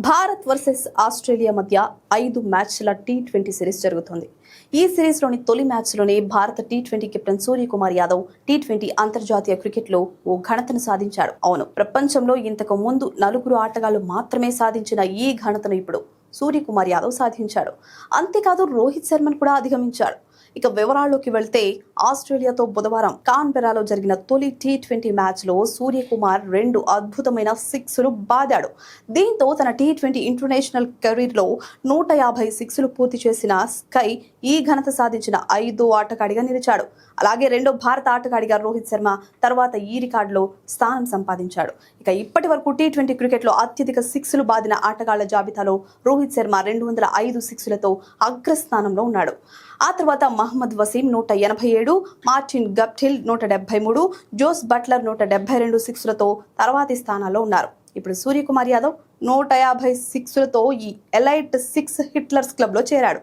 Bharat versus Australia మధ్య 5 మ్యాచ్ల T20 series జరుగుతోంది. ఈ సిరీస్లోని తొలి మ్యాచ్లోనే భారత T20 captain Suryakumar Yadav T20 అంతర్జాతీయ క్రికెట్లో ఓ ఘనతను సాధించాడు. అవును, ప్రపంచంలో ఇంతకు ముందు 4 ఆటగాళ్లు మాత్రమే సాధించిన ఈ ఘనతను ఇప్పుడు సూర్యకుమార్ యాదవ్ సాధించాడు. అంతేకాదు రోహిత్ శర్మను కూడా అధిగమించాడు. ఇక వివరాల్లోకి వెళ్తే ఆస్ట్రేలియాతో బుధవారం కాన్బెరాలో జరిగిన తొలి టీ20 మ్యాచ్లో సూర్యకుమార్ 2 అద్భుతమైన సిక్స్లు బాదాడు. దీంతో తన టీ20 ఇంటర్నేషనల్ కెరీర్లో 150 సిక్స్లు పూర్తి చేసిన స్కై ఈ ఘనత సాధించిన 5వ ఆటగాడిగా నిలిచాడు. అలాగే రెండో భారత ఆటగాడిగా రోహిత్ శర్మ తర్వాత ఈ రికార్డులో స్థానం సంపాదించాడు. ఇక ఇప్పటి వరకు టీ20 క్రికెట్లో అత్యధిక సిక్స్లు బాదిన ఆటగాళ్ల జాబితాలో రోహిత్ శర్మ 205 సిక్స్లతో అగ్రస్థానంలో ఉన్నాడు. ఆ తర్వాత Mohammad Waseem 187, Martin Guptill 173, Jos Buttler 172 సిక్స్లతో తర్వాతి స్థానాల్లో ఉన్నారు. ఇప్పుడు సూర్యకుమార్ యాదవ్ 150 సిక్స్లతో ఈ ఎలైట్ 6 హిట్లర్స్ క్లబ్లో చేరాడు.